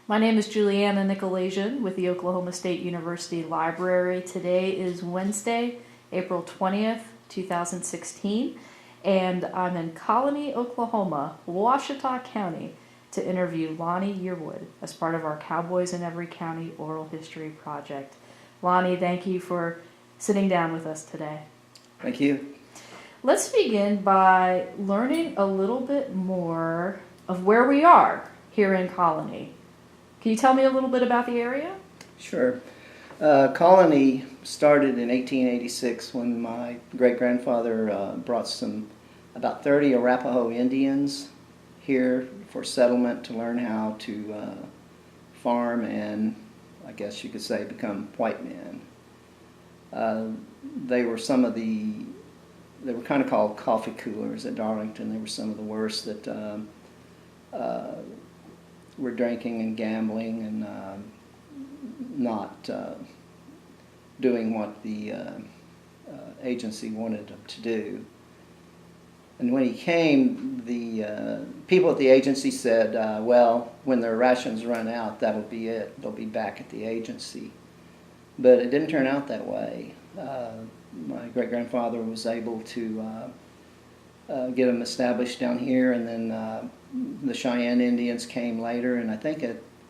My name is Juliana Nykolaiszyn with the Oklahoma State University Library. Today is Wednesday, April 20th, 2016, and I'm in Colony, Oklahoma, Washita County, to interview Lonnie Yearwood as part of our Cowboys in Every County Oral History Project. Lonnie, thank you for sitting down with us today. Thank you. Let's begin by learning a little bit more of where we are here in Colony. Can you tell me a little bit about the area? Sure. Colony started in 1886 when my great-grandfather brought about 30 Arapaho Indians here for settlement to learn how to farm and, I guess you could say, become white men. They were they were kind of called coffee coolers at Darlington. They were some of the worst that were drinking and gambling and not doing what the agency wanted them to do. And when he came, the people at the agency said, well, when their rations run out, that'll be it. They'll be back at the agency. But it didn't turn out that way. My great-grandfather was able to get them established down here, and then the Cheyenne Indians came later, and I think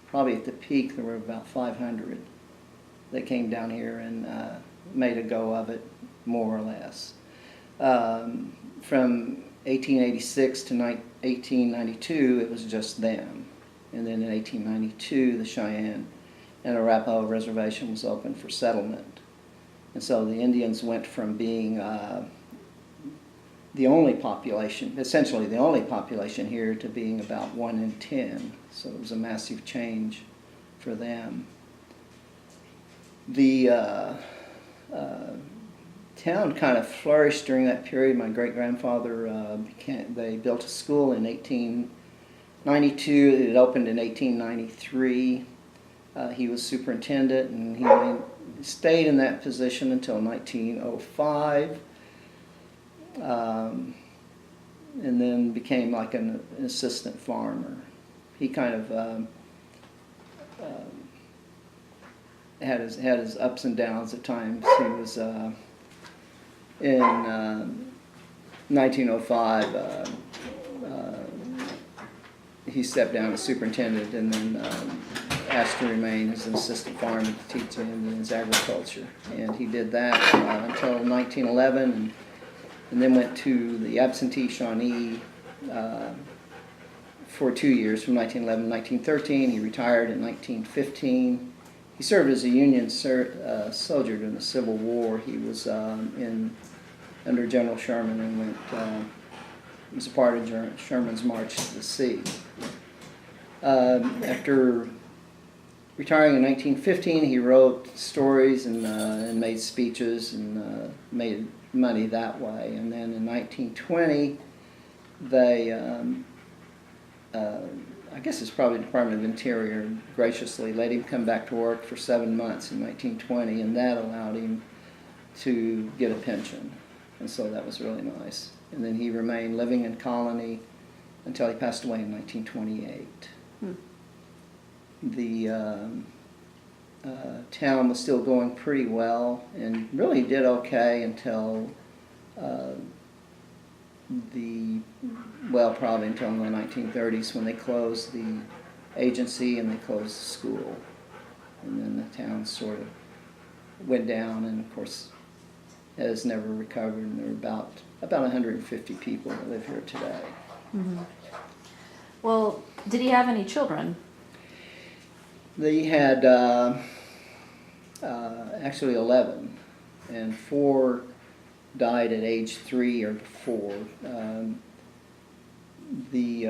probably at the peak there were about 500 that came down here and made a go of it, more or less. From 1886 to 1892, it was just them. And then in 1892, the Cheyenne and Arapaho Reservation was open for settlement. And so the Indians went from being the only population, essentially the only population here, to being about 1 in 10. So it was a massive change for them. The town kind of flourished during that period. My great-grandfather, they built a school in 1892. It opened in 1893. He was superintendent, and he stayed in that position until 1905. And then became like an assistant farmer. He kind of had his ups and downs at times. He was in 1905. He stepped down as superintendent and then asked to remain as an assistant farmer to teach the Indians agriculture, and he did that until 1911. And then went to the absentee Shawnee for 2 years, from 1911 to 1913. He retired in 1915. He served as a Union soldier during the Civil War. He was under General Sherman and was a part of Sherman's March to the Sea. After retiring in 1915, he wrote stories and made speeches and made money that way. And then in 1920, they, I guess it's probably the Department of Interior, graciously let him come back to work for 7 months in 1920, and that allowed him to get a pension. And so that was really nice. And then he remained living in Colony until he passed away in 1928. The town was still going pretty well and really did okay until probably until the 1930s, when they closed the agency and they closed the school. And then the town sort of went down, and of course has never recovered, and there are about 150 people that live here today. Mm-hmm. Well, did he have any children? They had actually 11, and 4 died at age 3 or 4. The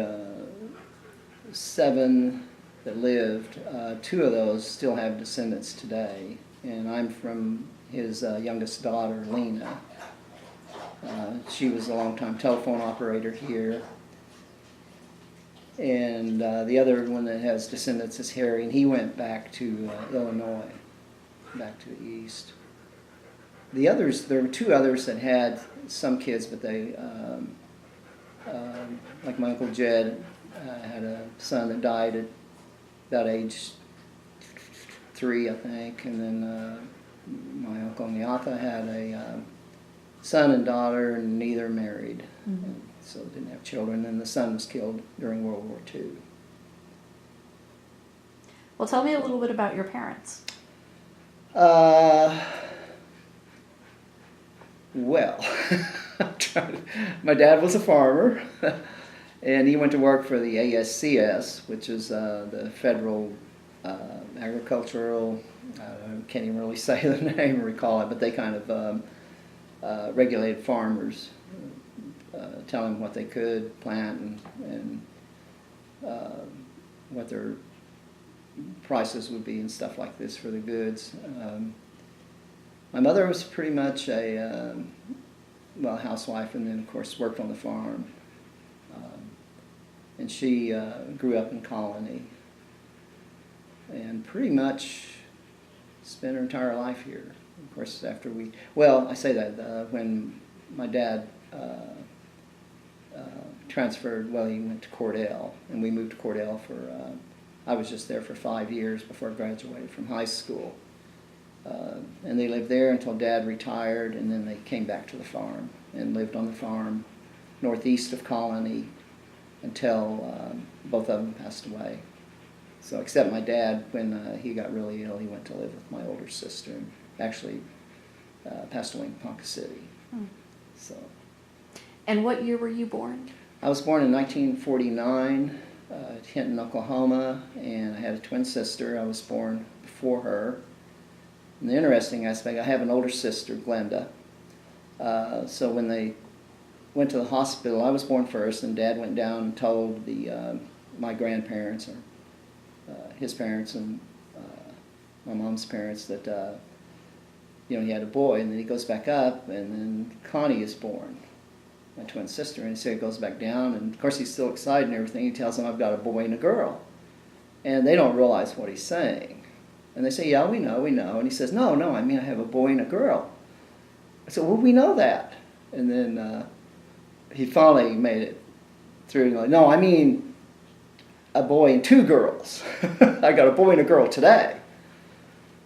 7 that lived, 2 of those still have descendants today, and I'm from his youngest daughter, Lena. She was a long-time telephone operator here. And the other one that has descendants is Harry, and he went back to Illinois, back to the east. The others, there were 2 others that had some kids, but they, like my Uncle Jed, had a son that died at about age 3, I think, and then my uncle Nykolaiszyn had a son and daughter, and neither married, and so didn't have children. And the son was killed during World War II. Well, tell me a little bit about your parents. Well, my dad was a farmer, and he went to work for the ASCS, which is the Federal Agricultural, I can't even really say the name or recall it, but they kind of regulated farmers, telling them what they could plant and what their prices would be and stuff like this for the goods. My mother was pretty much a housewife, and then of course worked on the farm. And she grew up in Colony, and pretty much spent her entire life here. Of course, after I say that when my dad transferred, he went to Cordell, and we moved to Cordell I was just there for 5 years before I graduated from high school. And they lived there until Dad retired, and then they came back to the farm and lived on the farm northeast of Colony until both of them passed away. So except my dad, when he got really ill, he went to live with my older sister and actually passed away in Ponca City. So. And what year were you born? I was born in 1949 at Hinton, Oklahoma, and I had a twin sister. I was born before her. And the interesting aspect, I have an older sister, Glenda. So when they went to the hospital, I was born first, and Dad went down and told my grandparents, or his parents and my mom's parents, that he had a boy. And then he goes back up, and then Connie is born, my twin sister. And so he goes back down, and of course he's still excited and everything. He tells them, I've got a boy and a girl. And they don't realize what he's saying. And they say, yeah, we know. And he says, no, I mean I have a boy and a girl. I said, well, we know that. And then he finally made it through. Like, no, I mean a boy and 2 girls. I got a boy and a girl today.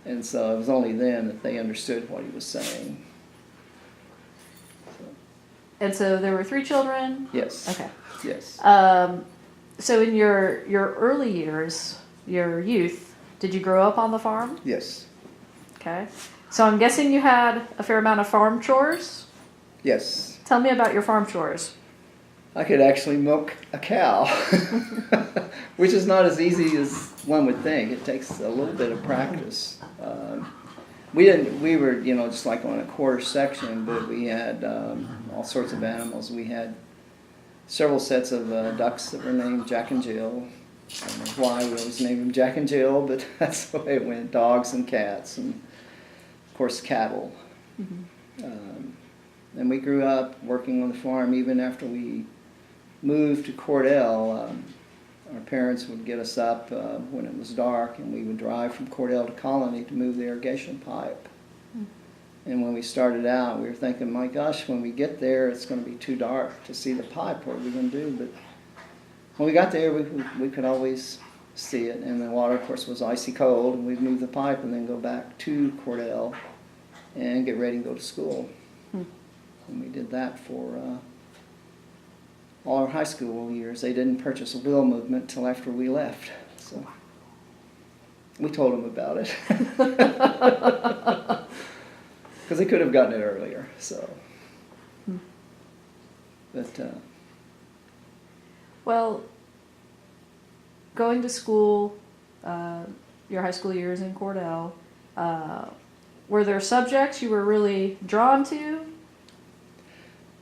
And so it was only then that they understood what he was saying. And so there were 3 children? Yes. Okay. Yes. So in your early years, your youth, did you grow up on the farm? Yes. Okay. So I'm guessing you had a fair amount of farm chores? Yes. Tell me about your farm chores. I could actually milk a cow, which is not as easy as one would think. It takes a little bit of practice. We were, just like on a quarter section, but we had all sorts of animals. We had several sets of ducks that were named Jack and Jill. I don't know why we always named them Jack and Jill, but that's the way it went. Dogs and cats, and of course cattle. And we grew up working on the farm even after we moved to Cordell. Our parents would get us up when it was dark, and we would drive from Cordell to Colony to move the irrigation pipe. And when we started out, we were thinking, my gosh, when we get there, it's going to be too dark to see the pipe. What are we going to do? But when we got there, we could always see it. And the water, of course, was icy cold, and we'd move the pipe and then go back to Cordell and get ready to go to school. And we did that for all our high school years. They didn't purchase a wheel movement until after we left. So we told them about it. Because they could have gotten it earlier. So, but well, going to school, your high school years in Cordell, were there subjects you were really drawn to?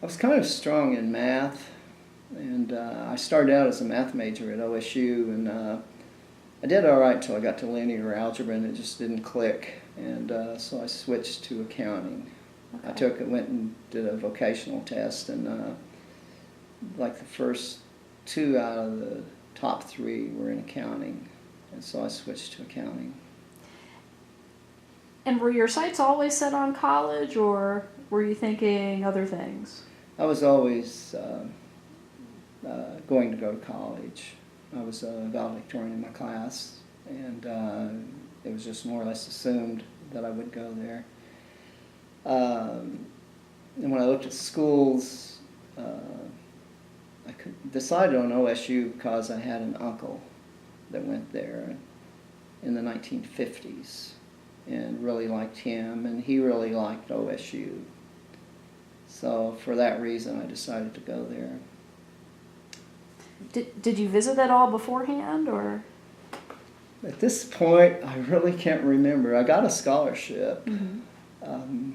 I was kind of strong in math, and I started out as a math major at OSU, and I did all right until I got to linear algebra, and it just didn't click, and so I switched to accounting. Okay. Went and did a vocational test, and like the first 2 out of the top 3 were in accounting, and so I switched to accounting. And were your sights always set on college, or were you thinking other things? I was always going to go to college. I was a valedictorian in my class, and it was just more or less assumed that I would go there. And when I looked at schools, I decided on OSU because I had an uncle that went there in the 1950s and really liked him, and he really liked OSU. So for that reason, I decided to go there. Did you visit at all beforehand, or? At this point, I really can't remember. I got a scholarship. Mm-hmm.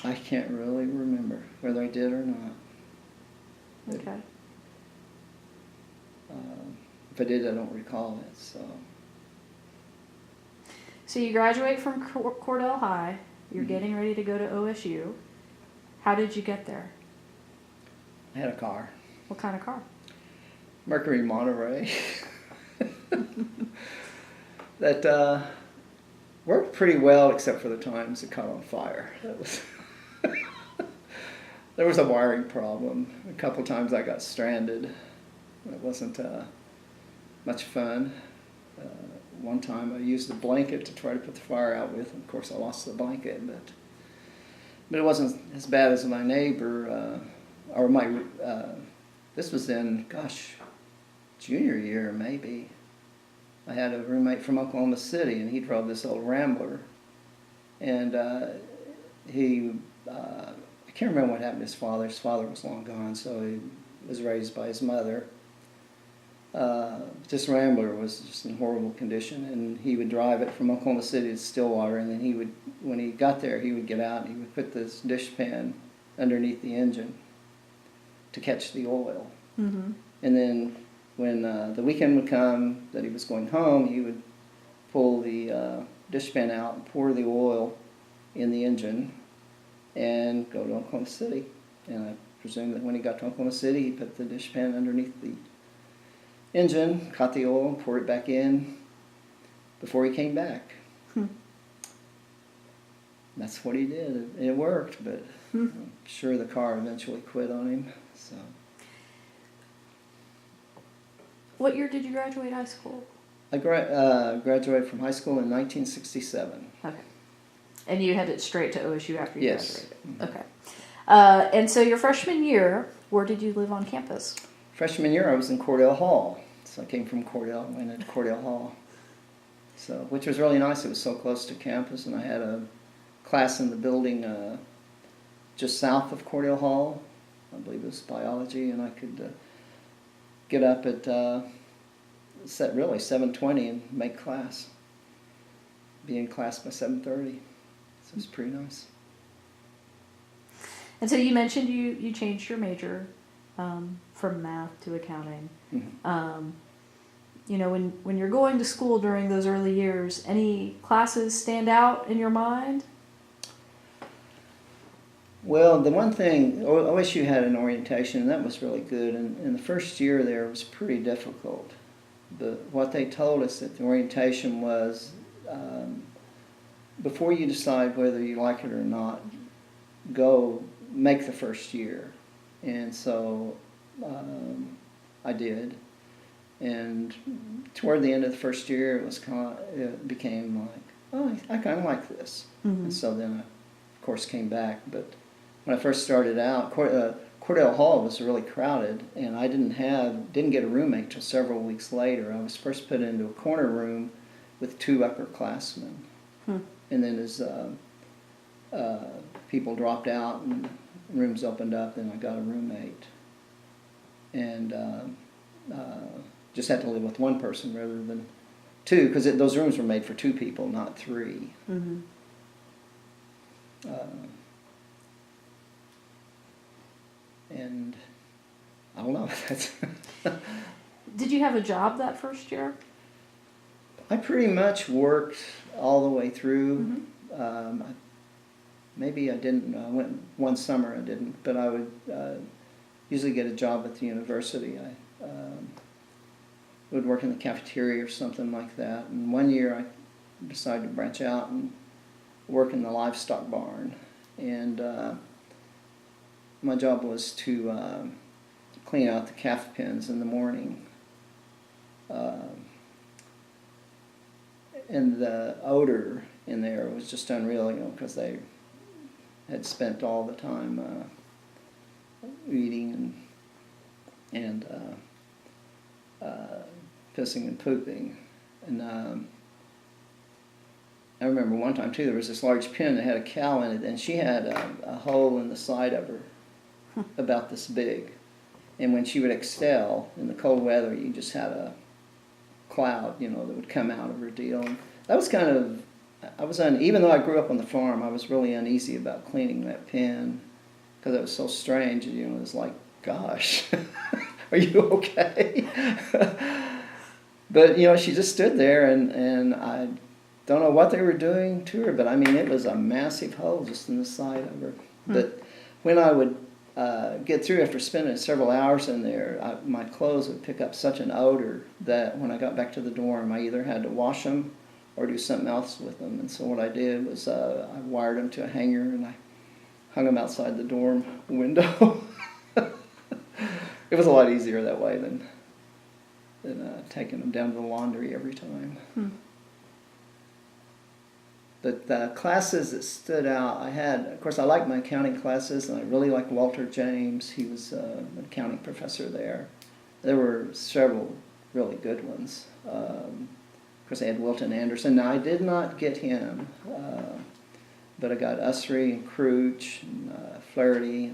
I can't really remember whether I did or not. Okay. If I did, I don't recall it. So you graduate from Cordell High. You're Mm-hmm. getting ready to go to OSU. How did you get there? I had a car. What kind of car? Mercury Monterey. That worked pretty well, except for the times it caught on fire. That was there was a wiring problem. A couple times I got stranded. It wasn't much fun. One time I used a blanket to try to put the fire out with. Of course, I lost the blanket, but it wasn't as bad as my neighbor or my. This was in, gosh, junior year maybe. I had a roommate from Oklahoma City, and he drove this old Rambler, and he. I can't remember what happened to his father. His father was long gone, so he was raised by his mother. This Rambler was just in horrible condition, and he would drive it from Oklahoma City to Stillwater, and then he would, when he got there, he would get out and he would put this dishpan underneath the engine to catch the oil. Mm-hmm. And then when the weekend would come that he was going home, he would pull the dishpan out and pour the oil in the engine and go to Oklahoma City. And I presume that when he got to Oklahoma City, he put the dishpan underneath the engine, caught the oil, poured it back in before he came back. That's what he did. It worked, but I'm sure the car eventually quit on him. So. What year did you graduate high school? I graduated from high school in 1967. Okay. And you headed straight to OSU after you Yes. graduated? Mm-hmm. Okay. And so your freshman year, where did you live on campus? Freshman year, I was in Cordell Hall. So I came from Cordell, went into Cordell Hall. So, which was really nice. It was so close to campus, and I had a class in the building just south of Cordell Hall. I believe it was biology, and I could get up at 7:20 and make class. Be in class by 7:30. So it was pretty nice. And so you mentioned you changed your major from math to accounting. Mm-hmm. You know, when you're going to school during those early years, any classes stand out in your mind? Well, the one thing, OSU had an orientation, and that was really good. And the first year there was pretty difficult. But what they told us at the orientation was, before you decide whether you like it or not, go make the first year. And so I did. And toward the end of the first year, it became like, oh, I kind of like this. Mm-hmm. And so then I, of course, came back. But when I first started out, Cordell Hall was really crowded, and I didn't get a roommate till several weeks later. I was first put into a corner room with 2 upperclassmen. And then as people dropped out and rooms opened up, then I got a roommate. And just had to live with one person rather than 2, because those rooms were made for 2 people, not 3. Mm-hmm. And I don't know. Did you have a job that first year? I pretty much worked all the way through. Mm-hmm. Maybe I didn't. I went one summer. I didn't, but I would usually get a job at the university. I would work in the cafeteria or something like that. And one year I decided to branch out and work in the livestock barn. And my job was to clean out the calf pens in the morning. and the odor in there was just unreal, you know, because they had spent all the time eating and pissing and pooping. And I remember one time too, there was this large pen that had a cow in it, and she had a hole in the side of her about this big. And when she would exhale in the cold weather, you just had a cloud, you know, that would come out of her deal. And that was kind of, even though I grew up on the farm, I was really uneasy about cleaning that pen because it was so strange. You know, it was like, gosh, are you okay? But, you know, she just stood there, and I don't know what they were doing to her, but I mean, it was a massive hole just in the side of her. But when I would get through after spending several hours in there, my clothes would pick up such an odor that when I got back to the dorm, I either had to wash them or do something else with them. And so what I did was I wired them to a hanger, and I hung them outside the dorm window. It was a lot easier that way than taking them down to the laundry every time. But the classes that stood out, I had, of course, I liked my accounting classes, and I really liked Walter James. He was an accounting professor there. There were several really good ones. Of course, I had Wilton Anderson. Now, I did not get him, but I got Usry and Crouch and Flaherty,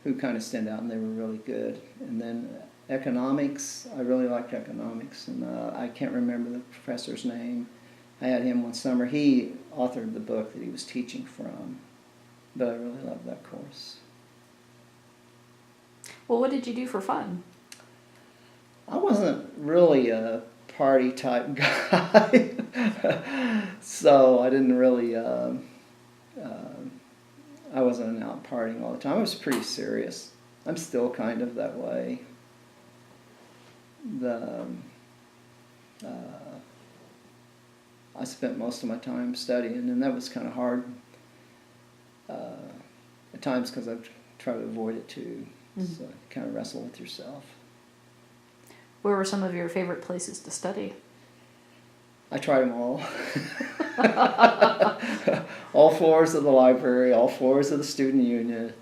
who kind of stand out, and they were really good. And then economics, I really liked economics, and I can't remember the professor's name. I had him one summer. He authored the book that he was teaching from, but I really loved that course. Well, what did you do for fun? I wasn't really a party type guy, so I didn't really, I wasn't out partying all the time. I was pretty serious. I'm still kind of that way. I spent most of my time studying, and that was kind of hard at times because I've tried to avoid it too. So you kind of wrestle with yourself. Where were some of your favorite places to study? I tried them all. All floors of the library, all floors of the student union,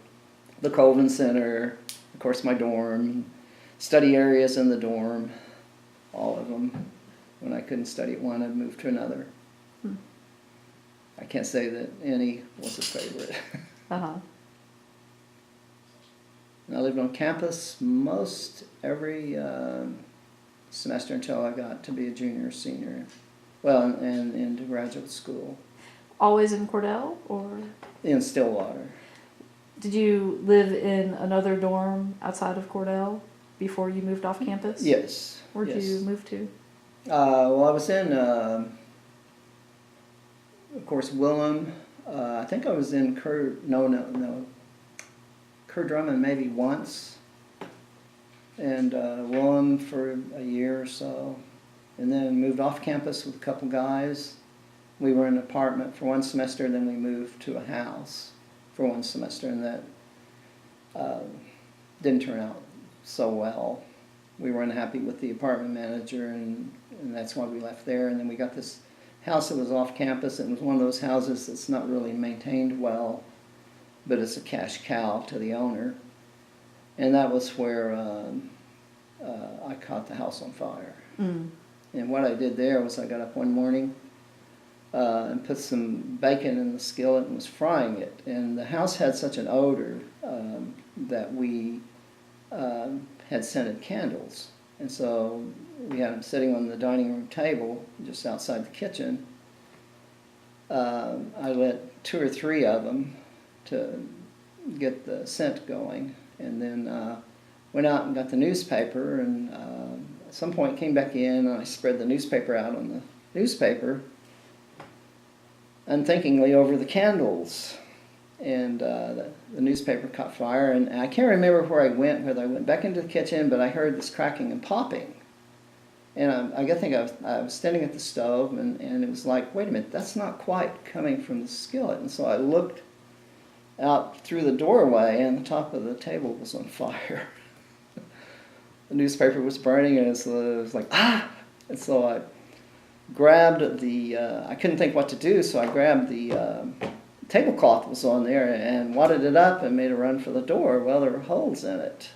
the Colvin Center, of course my dorm, study areas in the dorm, all of them. When I couldn't study at one, I'd move to another. I can't say that any was a favorite. And I lived on campus most every semester until I got to be a junior or senior. Well, and into graduate school. Always in Cordell, or? In Stillwater. Did you live in another dorm outside of Cordell before you moved off campus? Yes. Where'd you move to? Well, I was in, of course, Willem. I think I was in Kerr Drummond maybe once, and Willem for a year or so, and then moved off campus with a couple guys. We were in an apartment for one semester, then we moved to a house for one semester, and that didn't turn out so well. We were unhappy with the apartment manager, and that's why we left there. And then we got this house that was off campus, and it was one of those houses that's not really maintained well, but it's a cash cow to the owner. And that was where I caught the house on fire. And what I did there was I got up one morning and put some bacon in the skillet and was frying it. And the house had such an odor that we had scented candles. And so we had them sitting on the dining room table just outside the kitchen. I lit 2 or 3 of them to get the scent going, and then went out and got the newspaper, and at some point came back in, and I spread the newspaper out on the newspaper, unthinkingly over the candles, and the newspaper caught fire, and I can't remember where I went, whether I went back into the kitchen, but I heard this cracking and popping. And I think I was standing at the stove, and it was like, wait a minute, that's not quite coming from the skillet. And so I looked out through the doorway, and the top of the table was on fire. The newspaper was burning, and it was like, ah! And so I grabbed I couldn't think what to do, so I grabbed the tablecloth that was on there and wadded it up and made a run for the door. Well, there were holes in it.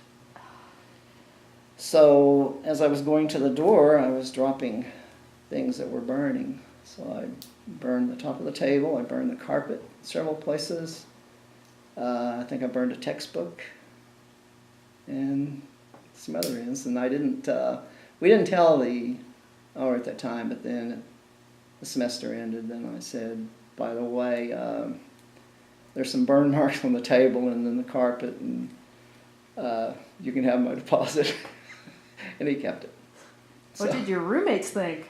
So as I was going to the door, I was dropping things that were burning. So I burned the top of the table, I burned the carpet several places. I think I burned a textbook and some other ends. And we didn't tell the owner at that time, but then the semester ended, and I said, by the way, there's some burn marks on the table and then the carpet, and you can have my deposit. And he kept it. What did your roommates think?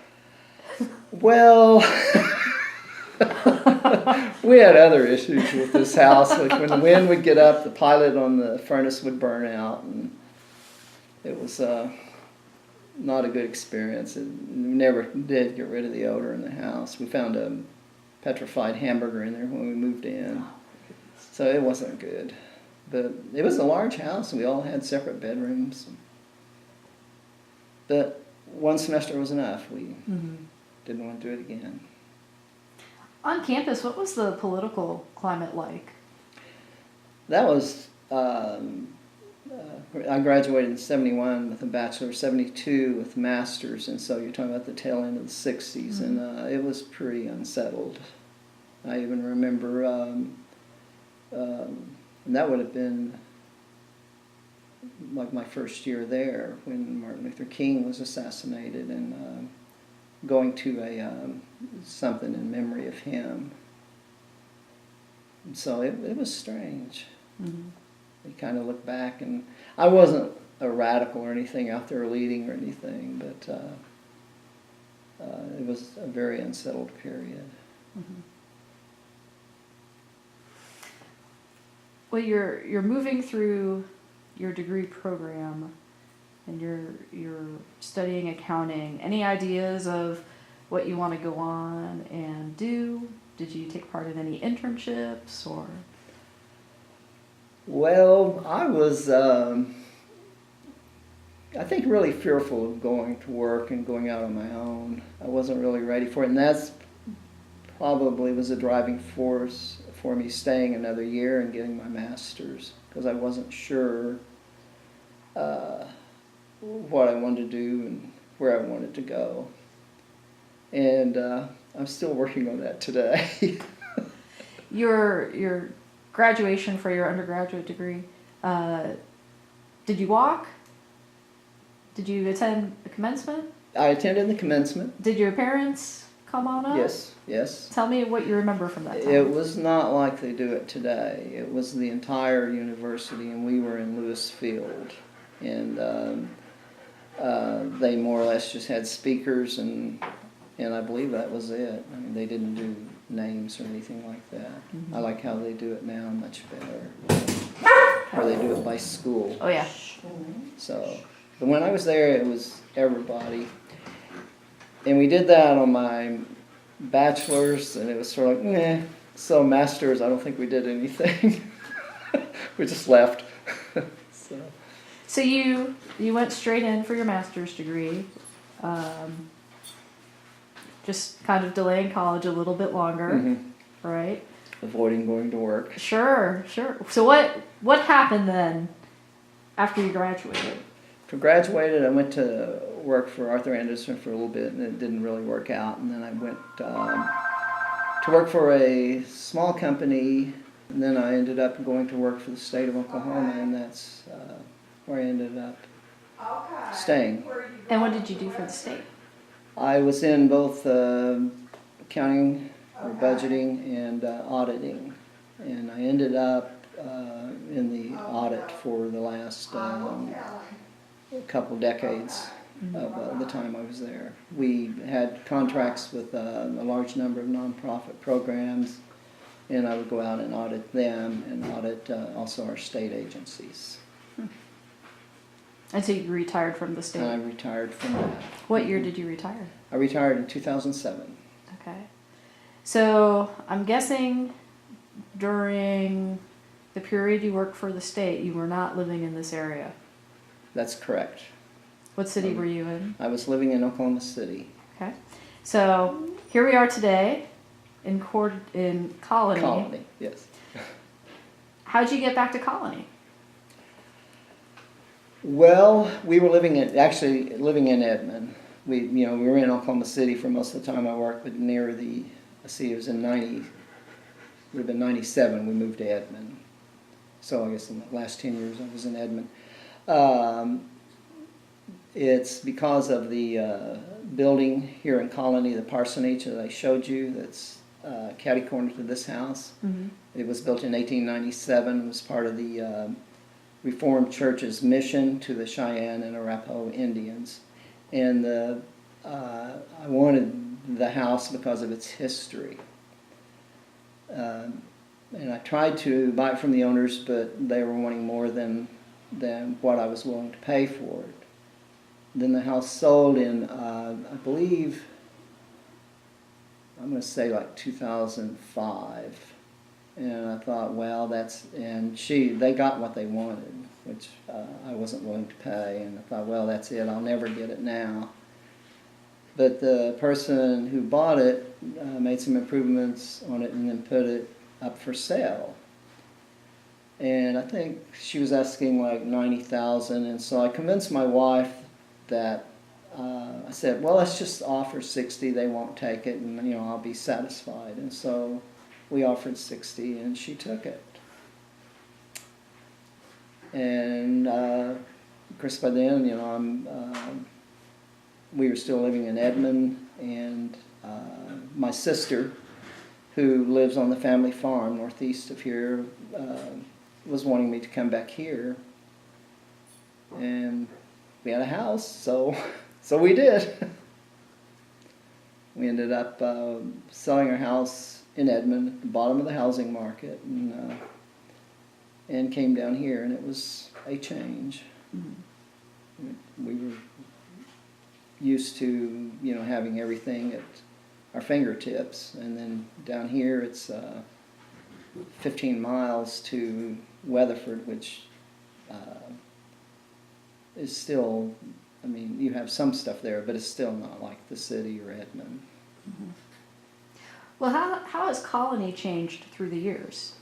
Well, we had other issues with this house. Like when the wind would get up, the pilot on the furnace would burn out, and it was not a good experience. We never did get rid of the odor in the house. We found a petrified hamburger in there when we moved in, so it wasn't good. But it was a large house, and we all had separate bedrooms. But one semester was enough. We didn't want to do it again. On campus, what was the political climate like? That was, I graduated in 71 with a bachelor, 72 with master's, and so you're talking about the tail end of the 60s, and it was pretty unsettled. I even remember, and that would have been like my first year there when Martin Luther King was assassinated, and going to something in memory of him. And so it was strange. We kind of look back, and I wasn't a radical or anything out there leading or anything, but it was a very unsettled period. Well, you're moving through your degree program, and you're studying accounting. Any ideas of what you want to go on and do? Did you take part in any internships or? Well, I was, I think, really fearful of going to work and going out on my own. I wasn't really ready for it, and that's probably was a driving force for me staying another year and getting my master's, because I wasn't sure what I wanted to do and where I wanted to go. And I'm still working on that today. Your graduation for your undergraduate degree, did you walk? Did you attend the commencement? I attended the commencement. Did your parents come on up? Yes. Tell me what you remember from that time. It was not like they do it today. It was the entire university, and we were in Lewis Field. And they more or less just had speakers, and I believe that was it. I mean, they didn't do names or anything like that. I like how they do it now much better, or they do it by school. Oh yeah. So, but when I was there, it was everybody, and we did that on my bachelor's, and it was sort of like, meh. So master's, I don't think we did anything. We just left. So you went straight in for your master's degree, just kind of delaying college a little bit longer, right? Avoiding going to work. Sure. So what happened then after you graduated? I graduated, I went to work for Arthur Anderson for a little bit, and it didn't really work out. And then I went to work for a small company, and then I ended up going to work for the state of Oklahoma, and that's where I ended up staying. And what did you do for the state? I was in both accounting, or budgeting, and auditing, and I ended up in the audit for the last couple decades of the time I was there. We had contracts with a large number of nonprofit programs, and I would go out and audit them and audit also our state agencies. And so you retired from the state? And I retired from that. What year did you retire? I retired in 2007. Okay. So I'm guessing during the period you worked for the state, you were not living in this area. That's correct. What city were you in? I was living in Oklahoma City. Okay. So here we are today in Colony. Colony, yes. How'd you get back to Colony? Well, we were living in Edmond. We were in Oklahoma City for most of the time I worked, but near it was in 90, would have been 97, we moved to Edmond. So I guess in the last 10 years I was in Edmond. It's because of the building here in Colony, the parsonage that I showed you, that's catty corner to this house. Mm-hmm. It was built in 1897. It was part of the Reformed Church's mission to the Cheyenne and Arapaho Indians. And I wanted the house because of its history. And I tried to buy it from the owners, but they were wanting more than what I was willing to pay for it. Then the house sold in, I believe, I'm going to say like 2005. And I thought, well, they got what they wanted, which I wasn't willing to pay. And I thought, well, that's it, I'll never get it now. But the person who bought it made some improvements on it and then put it up for sale. And I think she was asking like $90,000, and so I convinced my wife that I said, well, let's just offer 60. They won't take it, and I'll be satisfied. And so we offered 60, and she took it. And of course, by then, we were still living in Edmond, and my sister, who lives on the family farm northeast of here, was wanting me to come back here, and we had a house, so we did. We ended up selling our house in Edmond at the bottom of the housing market, and came down here, and it was a change. Mm-hmm. We were used to having everything at our fingertips, and then down here it's 15 miles to Weatherford, which is still, you have some stuff there, but it's still not like the city or Edmond. Mm-hmm. Well, how has Colony changed through the years?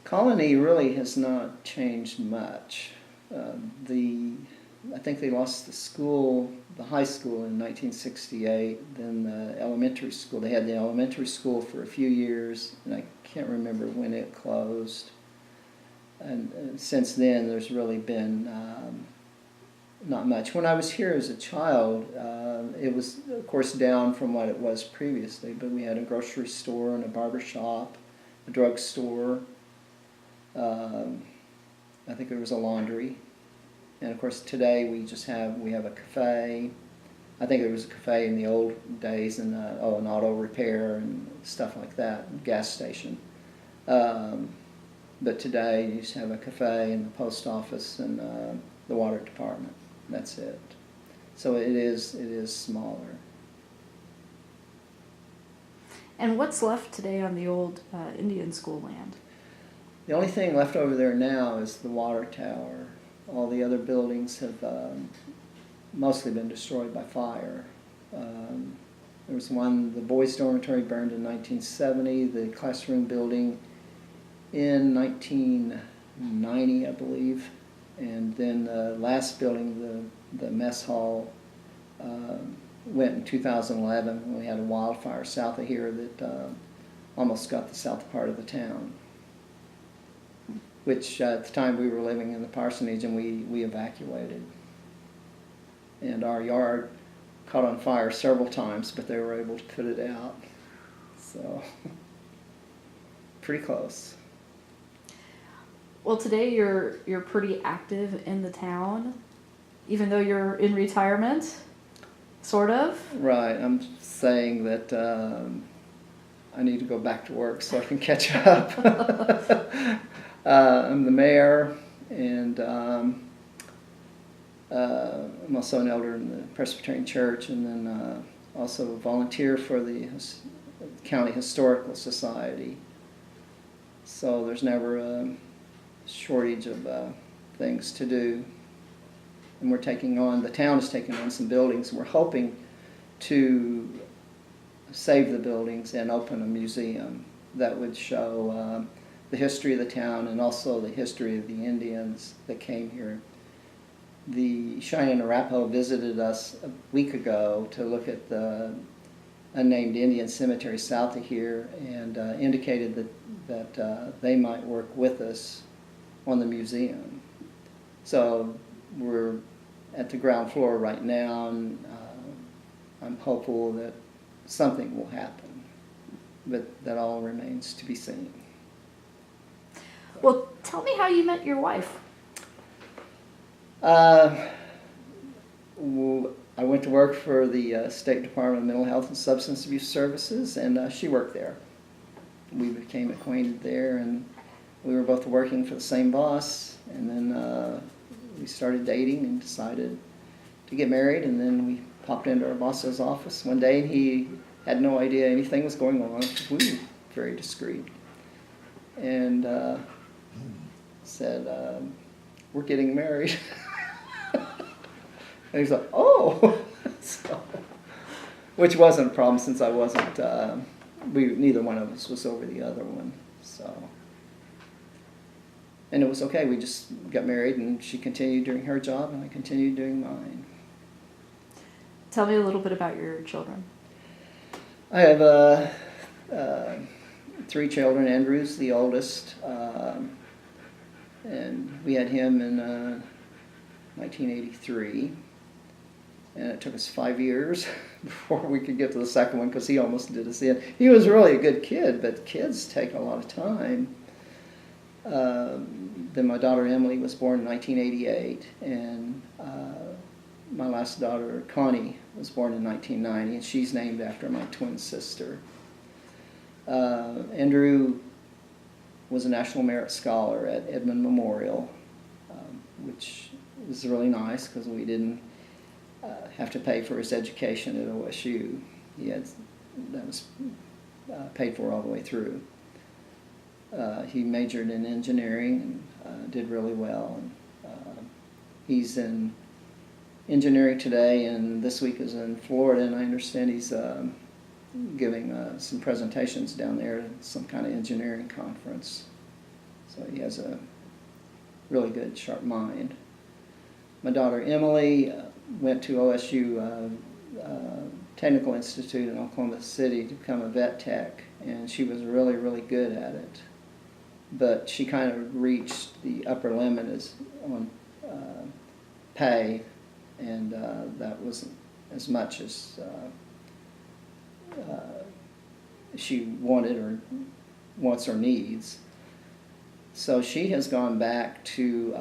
Colony really has not changed much. I think they lost the high school in 1968, then the elementary school. They had the elementary school for a few years, and I can't remember when it closed. And since then, there's really been not much. When I was here as a child, it was, of course, down from what it was previously, but we had a grocery store and a barber shop, a drugstore. I think there was a laundry. And of course today we have a cafe. I think there was a cafe in the old days, and an auto repair and stuff like that, gas station. But today you just have a cafe and the post office and the water department. That's it. So it is smaller. And what's left today on the old Indian school land? The only thing left over there now is the water tower. All the other buildings have mostly been destroyed by fire. There was the boys' dormitory burned in 1970, the classroom building in 1990, I believe, and then the last building, the mess hall, went in 2011 when we had a wildfire south of here that almost got the south part of the town, which at the time we were living in the parsonage, and we evacuated. And our yard caught on fire several times, but they were able to put it out. So, pretty close. Well, today you're pretty active in the town, even though you're in retirement, sort of. Right. I'm saying that I need to go back to work so I can catch up. I'm the mayor, and I'm also an elder in the Presbyterian Church, and then also volunteer for the County Historical Society. So there's never a shortage of things to do. And the town is taking on some buildings. We're hoping to save the buildings and open a museum that would show the history of the town and also the history of the Indians that came here. The Cheyenne Arapaho visited us a week ago to look at the unnamed Indian cemetery south of here, and indicated that they might work with us on the museum. So we're at the ground floor right now, and I'm hopeful that something will happen, but that all remains to be seen. Well, tell me how you met your wife. I went to work for the State Department of Mental Health and Substance Abuse Services, and she worked there. We became acquainted there, and we were both working for the same boss, and then we started dating and decided to get married, and then we popped into our boss's office one day, and he had no idea anything was going on. We were very discreet. And said, we're getting married. And he's like, oh! So, which wasn't a problem since I wasn't, neither one of us was over the other one. So, and it was okay. We just got married, and she continued doing her job, and I continued doing mine. Tell me a little bit about your children. I have 3 children. Andrew's the oldest, and we had him in 1983. And it took us 5 years before we could get to the second one, because he almost did us in. He was really a good kid, but kids take a lot of time. Then my daughter Emily was born in 1988, and my last daughter Connie was born in 1990, and she's named after my twin sister. Andrew was a National Merit Scholar at Edmond Memorial, which was really nice because we didn't have to pay for his education at OSU. That was paid for all the way through. He majored in engineering and did really well. He's in engineering today, and this week is in Florida, and I understand he's giving some presentations down there at some kind of engineering conference. So he has a really good, sharp mind. My daughter Emily went to OSU Technical Institute in Oklahoma City to become a vet tech, and she was really, really good at it. But she kind of reached the upper limit on pay, and that wasn't as much as she wanted or wants or needs. So she has gone back to,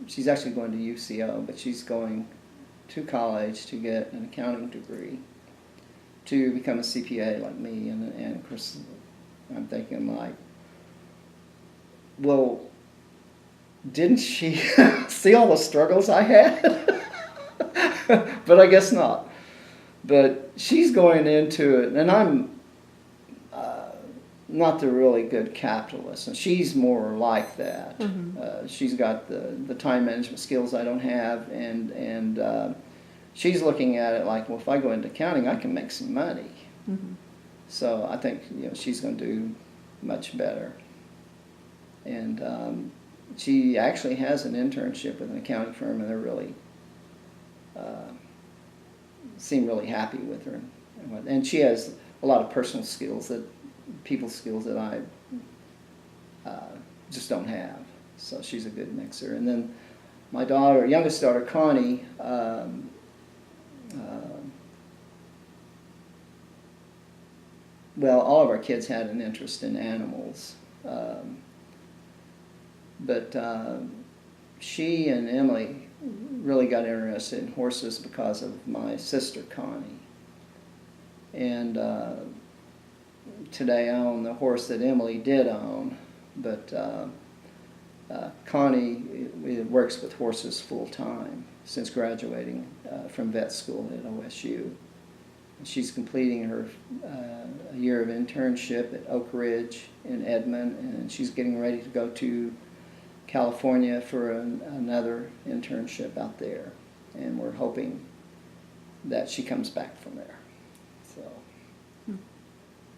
she's actually going to UCO, but she's going to college to get an accounting degree to become a CPA like me. And of course, I'm thinking like, well, didn't she see all the struggles I had? But I guess not. But she's going into it, and I'm not the really good capitalist, and she's more like that. Mm-hmm. She's got the time management skills I don't have, and she's looking at it like, well, if I go into accounting, I can make some money. Mm-hmm. So I think she's going to do much better. And she actually has an internship with an accounting firm, and they're really seem really happy with her. And she has a lot of personal skills, people skills that I just don't have. So she's a good mixer. And then my youngest daughter, Connie, well, all of our kids had an interest in animals. But she and Emily really got interested in horses because of my sister, Connie. And today I own the horse that Emily did own, but Connie works with horses full time since graduating from vet school at OSU. She's completing her a year of internship at Oak Ridge in Edmond, and she's getting ready to go to California for another internship out there. And we're hoping that she comes back from there. So,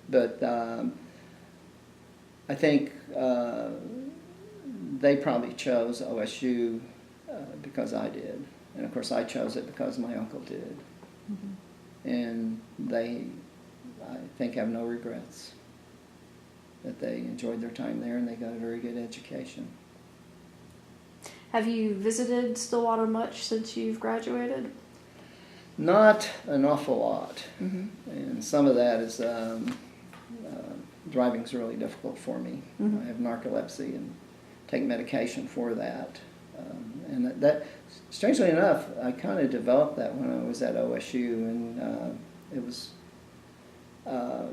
but I think they probably chose OSU because I did, and of course I chose it because my uncle did. Mm-hmm. And they, I think, have no regrets that they enjoyed their time there and they got a very good education. Have you visited Stillwater much since you've graduated? Not an awful lot. Mm-hmm. And some of that is driving's really difficult for me. Mm-hmm. I have narcolepsy and take medication for that. And that, strangely enough, I kind of developed that when I was at OSU, and it was a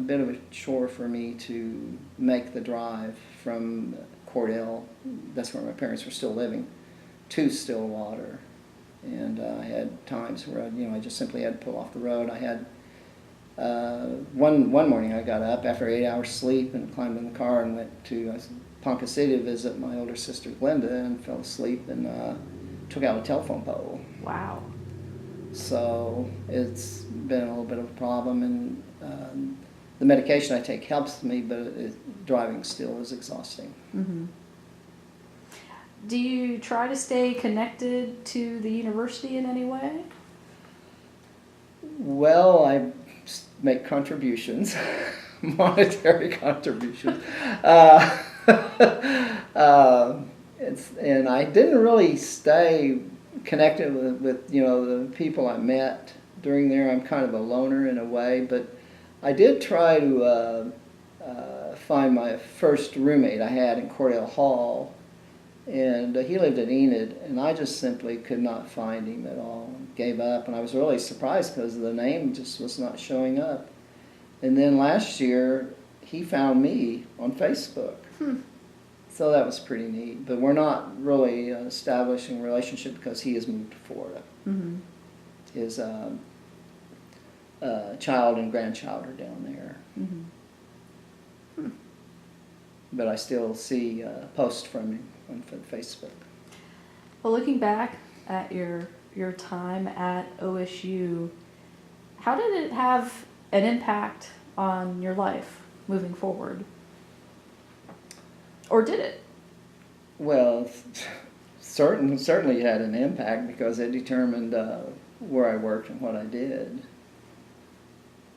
bit of a chore for me to make the drive from Cordell, that's where my parents were still living, to Stillwater. And I had times where I just simply had to pull off the road. I had one morning I got up after 8 hours sleep and climbed in the car and went to Ponca City to visit my older sister Glenda, and fell asleep and took out a telephone pole. Wow. So it's been a little bit of a problem, and the medication I take helps me, but driving still is exhausting. Mm-hmm. Do you try to stay connected to the university in any way? Well, I make contributions, monetary contributions. And I didn't really stay connected with the people I met during there. I'm kind of a loner in a way, but I did try to find my first roommate I had in Cordell Hall, and he lived at Enid, and I just simply could not find him at all. Gave up, and I was really surprised because the name just was not showing up. And then last year, he found me on Facebook. So that was pretty neat. But we're not really establishing a relationship because he has moved to Florida. Mm-hmm. His child and grandchild are down there. Mm-hmm. But I still see posts from him on Facebook. Well, looking back at your time at OSU, how did it have an impact on your life moving forward? Or did it? Well, certainly had an impact because it determined where I worked and what I did.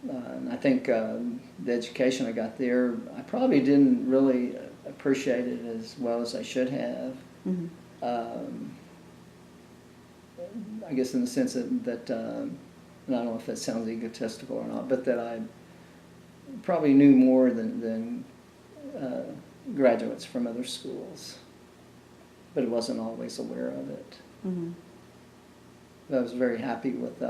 And I think the education I got there, I probably didn't really appreciate it as well as I should have. Mm-hmm. I guess in the sense that and I don't know if that sounds egotistical or not, but that I probably knew more than graduates from other schools, but wasn't always aware of it. Mm-hmm. I was very happy with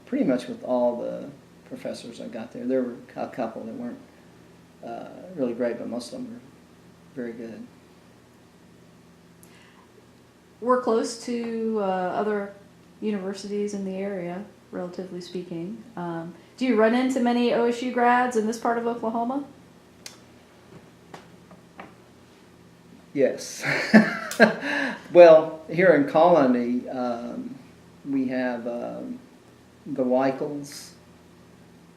pretty much with all the professors I got there. There were a couple that weren't really great, but most of them were very good. We're close to other universities in the area, relatively speaking. Do you run into many OSU grads in this part of Oklahoma? Yes. Well, here in Colony, we have the Weichels,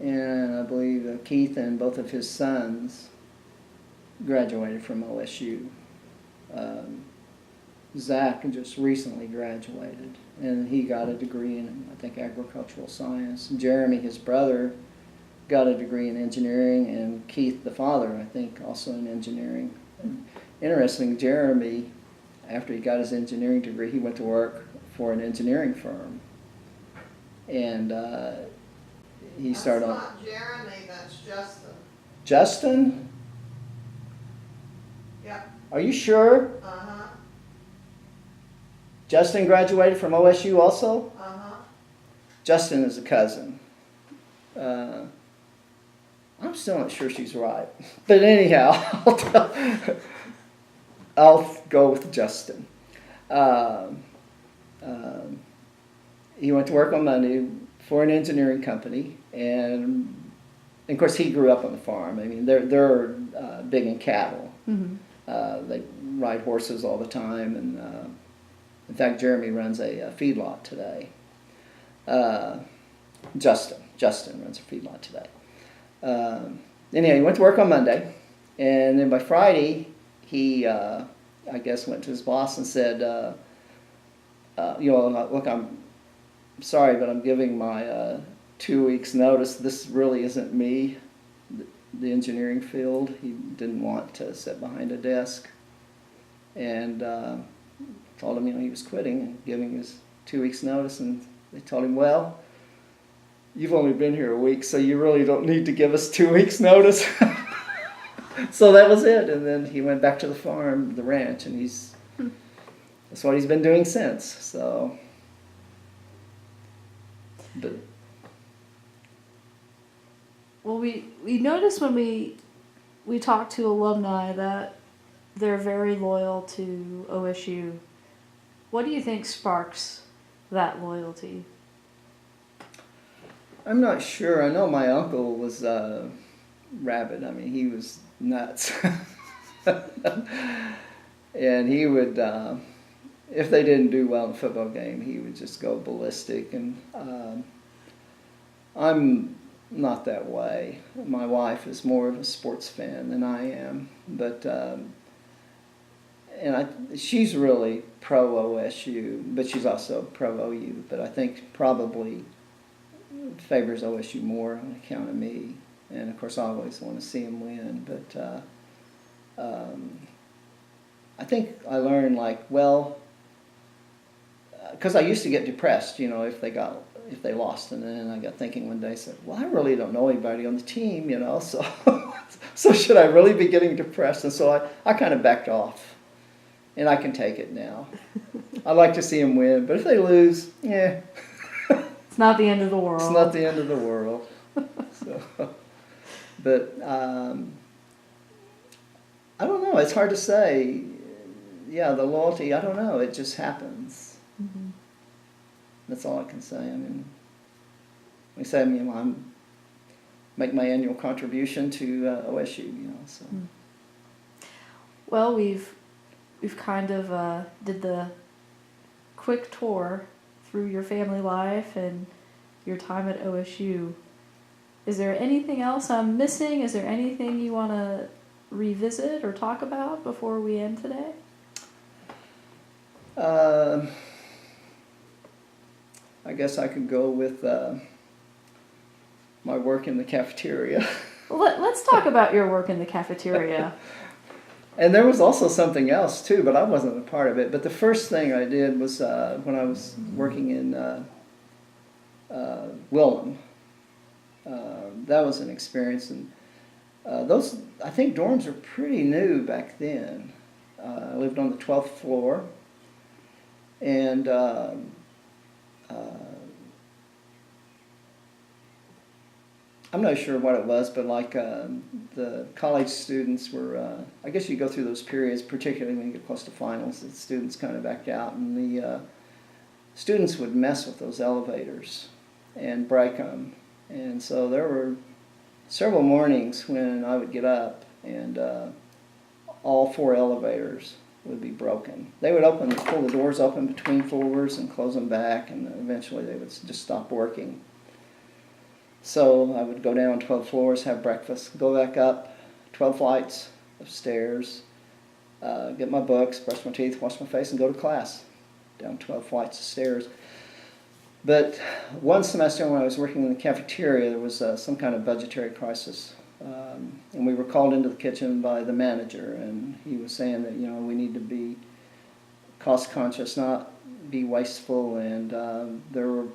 and I believe Keith and both of his sons graduated from OSU. Zach just recently graduated, and he got a degree in, I think, agricultural science. Jeremy, his brother, got a degree in engineering, and Keith, the father, I think, also in engineering. And interesting, Jeremy, after he got his engineering degree, he went to work for an engineering firm, and he started. That's not Jeremy, that's Justin. Justin? Yep. Are you sure? Uh-huh. Justin graduated from OSU also? Uh-huh. Justin is a cousin. I'm still not sure she's right. But anyhow, I'll go with Justin. he went to work on Monday for an engineering company, and of course he grew up on the farm. I mean, they're big in cattle. They ride horses all the time, and in fact, Jeremy runs a feedlot today. Justin runs a feedlot today. Anyhow, he went to work on Monday, and then by Friday, he, I guess, went to his boss and said, look, I'm sorry, but I'm giving my 2 weeks notice. This really isn't me, the engineering field. He didn't want to sit behind a desk, and told him, he was quitting and giving his 2 weeks notice, and they told him, well, you've only been here a week, so you really don't need to give us 2 weeks notice. So that was it, and then he went back to the farm, the ranch, and that's what he's been doing since. So, but Well, we noticed when we talk to alumni that they're very loyal to OSU. What do you think sparks that loyalty? I'm not sure. I know my uncle was rabid. I mean, he was nuts. And he would, if they didn't do well in a football game, he would just go ballistic. And I'm not that way. My wife is more of a sports fan than I am. But, she's really pro-OSU, but she's also pro-OU. But I think probably favors OSU more on account of me, and of course I always want to see them win. But I think I learned because I used to get depressed, if they lost, and then I got thinking one day, said, well, I really don't know anybody on the team, so so should I really be getting depressed? And so I kind of backed off, and I can take it now. I like to see them win, but if they lose, yeah. It's not the end of the world. It's not the end of the world. So, but I don't know. It's hard to say. Yeah, the loyalty, I don't know. It just happens. Mm-hmm. That's all I can say. I mean, I make my annual contribution to OSU, so. Well, we've kind of did the quick tour through your family life and your time at OSU. Is there anything else I'm missing? Is there anything you want to revisit or talk about before we end today? I guess I could go with my work in the cafeteria. Well, let's talk about your work in the cafeteria. And there was also something else too, but I wasn't a part of it. But the first thing I did was when I was working in Willem. That was an experience, and those, I think, dorms were pretty new back then. I lived on the 12th floor, and I'm not sure what it was, but the college students were, I guess you go through those periods, particularly when you get close to finals, the students kind of act out, and the students would mess with those elevators and break them. And so there were several mornings when I would get up and all 4 elevators would be broken. They would pull the doors open between floors and close them back, and eventually they would just stop working. So I would go down 12 floors, have breakfast, go back up 12 flights of stairs, get my books, brush my teeth, wash my face, and go to class, down 12 flights of stairs. But one semester when I was working in the cafeteria, there was some kind of budgetary crisis. And we were called into the kitchen by the manager, and he was saying that, we need to be cost conscious, not be wasteful, and there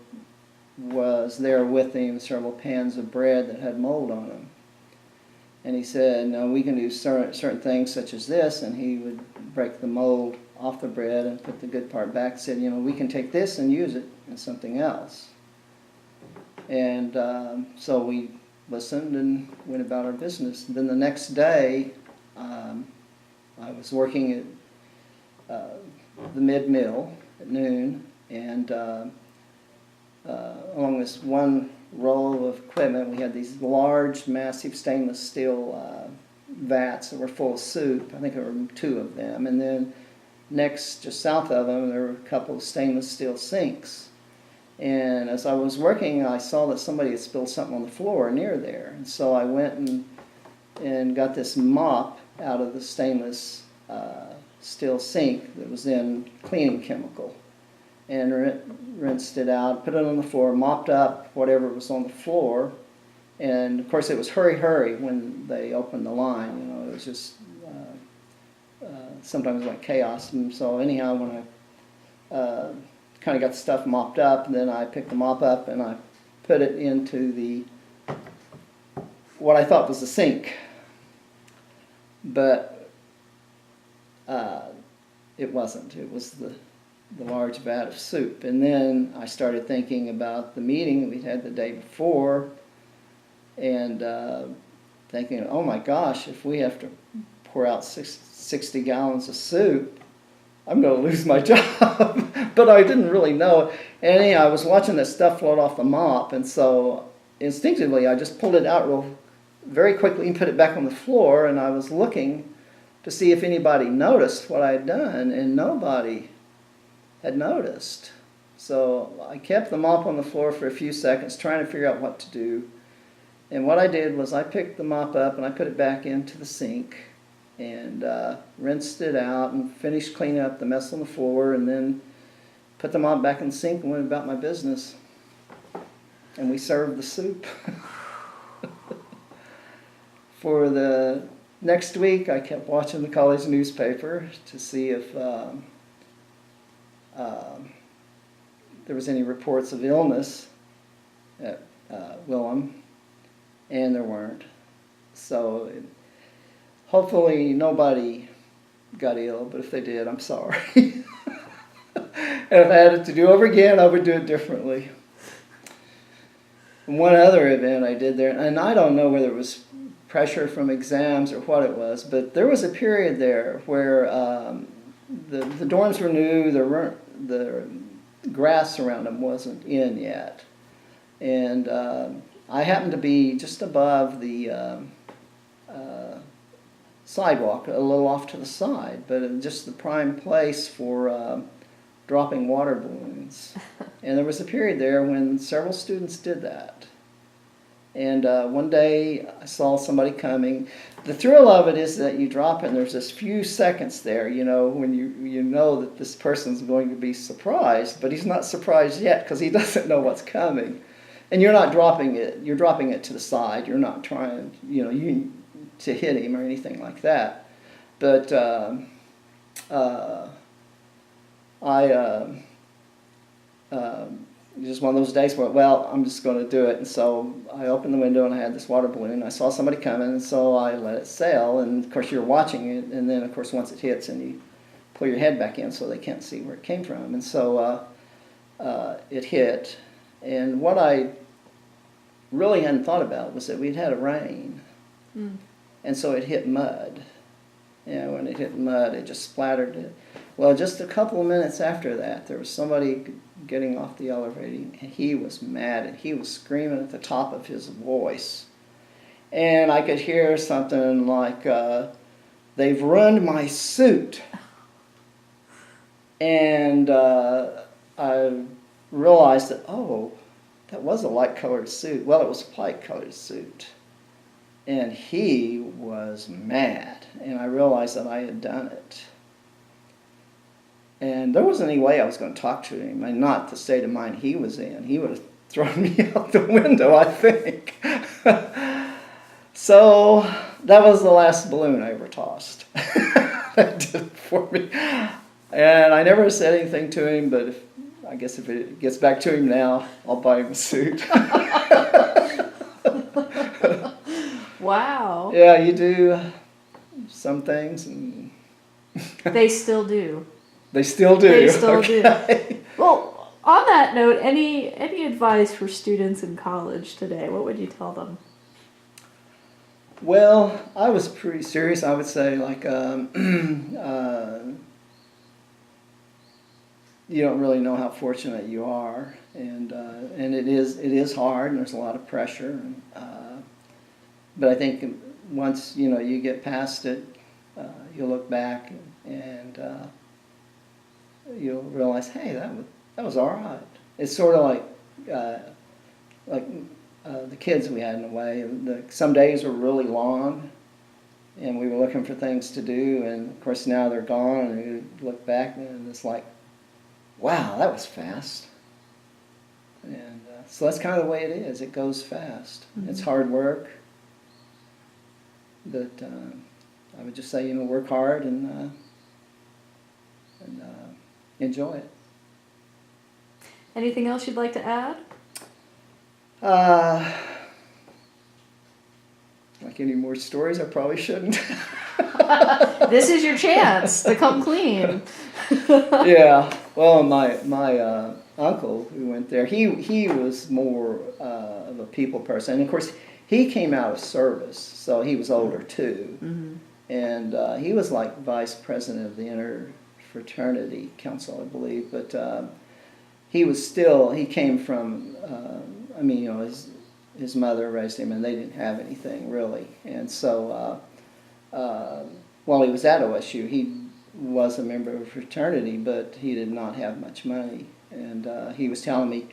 was there with him several pans of bread that had mold on them. And he said, no, we can do certain things such as this, and he would break the mold off the bread and put the good part back. Said, we can take this and use it in something else. And so we listened and went about our business. And then the next day, I was working at the mid-mill at noon, and along this one row of equipment, we had these large, massive stainless steel vats that were full of soup. I think there were 2 of them. And then next, just south of them, there were a couple of stainless steel sinks. And as I was working, I saw that somebody had spilled something on the floor near there. And so I went and got this mop out of the stainless steel sink that was in cleaning chemical, and rinsed it out, put it on the floor, mopped up whatever was on the floor. And of course it was hurry when they opened the line. You know, it was just sometimes like chaos. And so anyhow, when I kind of got the stuff mopped up, and then I picked the mop up and I put it into what I thought was the sink, but it wasn't. It was the large vat of soup. And then I started thinking about the meeting that we'd had the day before, and thinking, oh my gosh, if we have to pour out 60 gallons of soup, I'm going to lose my job. But I didn't really know. And anyhow, I was watching that stuff float off the mop, and so instinctively I just pulled it out very quickly and put it back on the floor, and I was looking to see if anybody noticed what I had done, and nobody had noticed. So I kept the mop on the floor for a few seconds trying to figure out what to do. And what I did was I picked the mop up and I put it back into the sink and rinsed it out and finished cleaning up the mess on the floor, and then put the mop back in the sink and went about my business. And we served the soup. For the next week, I kept watching the college newspaper to see if there was any reports of illness at Willem, and there weren't. So hopefully nobody got ill, but if they did, I'm sorry. And if I had it to do over again, I would do it differently. And one other event I did there, and I don't know whether it was pressure from exams or what it was, but there was a period there where the dorms were new, the grass around them wasn't in yet. And I happened to be just above the sidewalk, a little off to the side, but just the prime place for dropping water balloons. And there was a period there when several students did that. And one day I saw somebody coming. The thrill of it is that you drop it and there's this few seconds there, you know, when you know that this person's going to be surprised, but he's not surprised yet because he doesn't know what's coming. And you're not dropping it, you're dropping it to the side. You're not trying, to hit him or anything like that. But just one of those days where, well, I'm just going to do it. And so I opened the window and I had this water balloon. I saw somebody coming, and so I let it sail. And of course you're watching it, and then of course once it hits, and you pull your head back in so they can't see where it came from. And so it hit. And what I really hadn't thought about was that we'd had a rain. Mm. And so it hit mud. When it hit mud, it just splattered it. Well, just a couple of minutes after that, there was somebody getting off the elevator, and he was mad, and he was screaming at the top of his voice. And I could hear something like, they've ruined my suit. And I realized that, that was a light-colored suit. Well, it was a light-colored suit. And he was mad, and I realized that I had done it. And there wasn't any way I was going to talk to him, and not the state of mind he was in. He would have thrown me out the window, I think. So that was the last balloon I ever tossed. That did it for me. And I never said anything to him, but I guess if it gets back to him now, I'll buy him a suit. Wow. Yeah, you do some things, and they still do. They still do. They still okay. do. Well, on that note, any advice for students in college today? What would you tell them? Well, I was pretty serious. I would say, you don't really know how fortunate you are, and it is hard, and there's a lot of pressure. And, but I think once you get past it, you'll look back and you'll realize, hey, that was all right. It's sort of like the kids we had in a way. Some days were really long, and we were looking for things to do, and of course now they're gone, and you look back and it's like, wow, that was fast. And so that's kind of the way it is. It goes fast. Mm-hmm. It's hard work, but I would just say, work hard and enjoy it. Anything else you'd like to add? Like any more stories, I probably shouldn't. This is your chance to come clean. Yeah. Well, my uncle who went there, he was more of a people person. And of course, he came out of service, so he was older too. Mm-hmm. And he was like vice president of the Interfraternity Council, I believe. But he came from, his mother raised him, and they didn't have anything really. And so while he was at OSU, he was a member of a fraternity, but he did not have much money. And he was telling me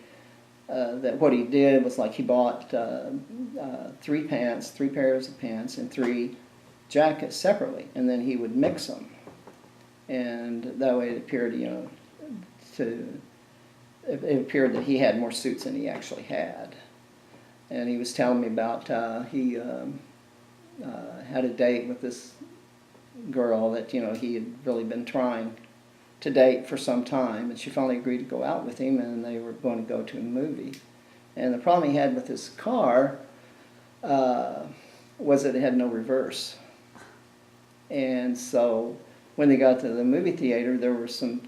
that what he did was like he bought 3 pairs of pants, and 3 jackets separately, and then he would mix them. And that way it appeared, it appeared that he had more suits than he actually had. And he was telling me about he had a date with this girl that he had really been trying to date for some time, and she finally agreed to go out with him, and they were going to go to a movie. And the problem he had with his car was that it had no reverse. And so when they got to the movie theater, there were some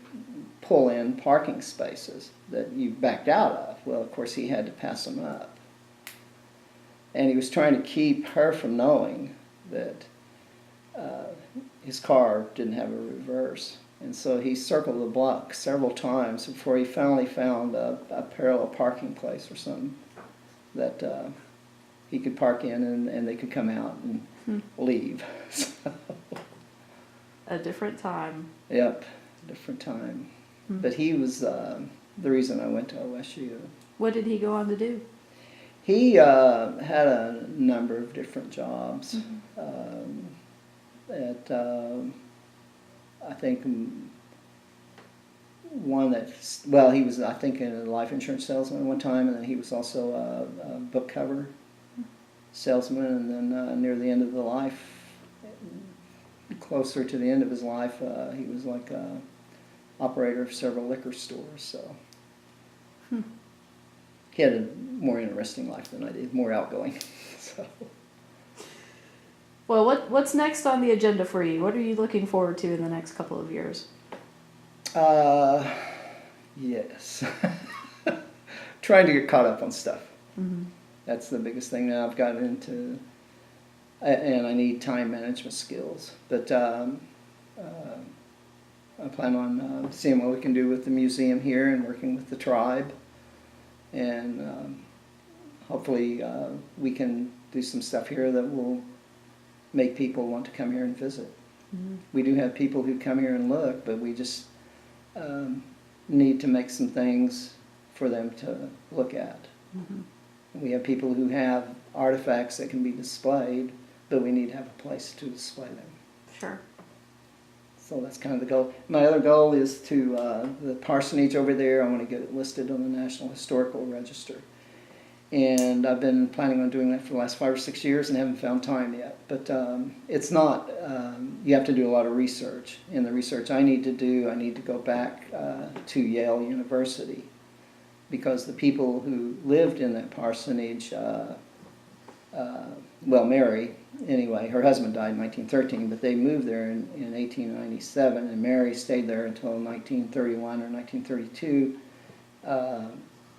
pull-in parking spaces that you backed out of. Well, of course, he had to pass them up. And he was trying to keep her from knowing that his car didn't have a reverse. And so he circled the block several times before he finally found a parallel parking place or something that he could park in, and they could come out and leave. So, a different time. Yep, different time. But he was the reason I went to OSU. What did he go on to do? He had a number of different jobs. I think one that, he was, I think, a life insurance salesman one time, and then he was also a book cover salesman, and then near the end of the life, closer to the end of his life, he was like a operator of several liquor stores. So he had a more interesting life than I did, more outgoing. So. Well, what's next on the agenda for you? What are you looking forward to in the next couple of years? Yes. Trying to get caught up on stuff. Mm-hmm. That's the biggest thing that I've gotten into. And I need time management skills. But I plan on seeing what we can do with the museum here and working with the tribe. And hopefully we can do some stuff here that will make people want to come here and visit. Mm-hmm. We do have people who come here and look, but we just need to make some things for them to look at. Mm-hmm. We have people who have artifacts that can be displayed, but we need to have a place to display them. Sure. So that's kind of the goal. My other goal is to, the parsonage over there, I want to get it listed on the National Historical Register. And I've been planning on doing that for the last 5 or 6 years and haven't found time yet. But it's not, you have to do a lot of research. And the research I need to go back to Yale University, because the people who lived in that parsonage, Mary, anyway, her husband died in 1913, but they moved there in 1897, and Mary stayed there until 1931 or 1932.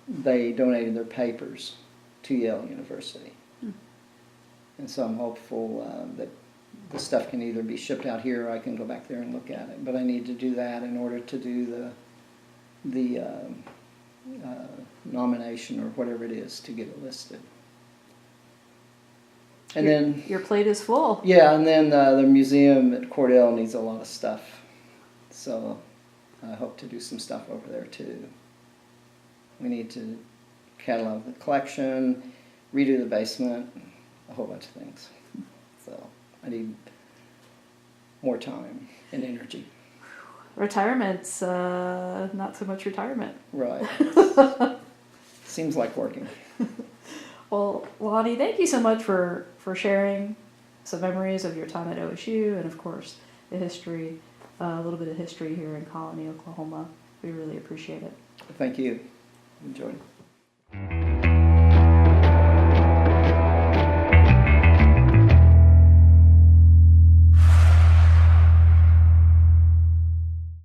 They donated their papers to Yale University. And so I'm hopeful that the stuff can either be shipped out here or I can go back there and look at it. But I need to do that in order to do the nomination or whatever it is to get it listed. And then, Your plate is full. yeah, and then the museum at Cordell needs a lot of stuff. So I hope to do some stuff over there too. We need to catalog the collection, redo the basement, a whole bunch of things. So I need more time and energy. Retirement's not so much retirement. Right. Seems like working. Well, Lonnie, thank you so much for sharing some memories of your time at OSU and, of course, the history, a little bit of history here in Colony, Oklahoma. We really appreciate it. Thank you. Enjoyed it.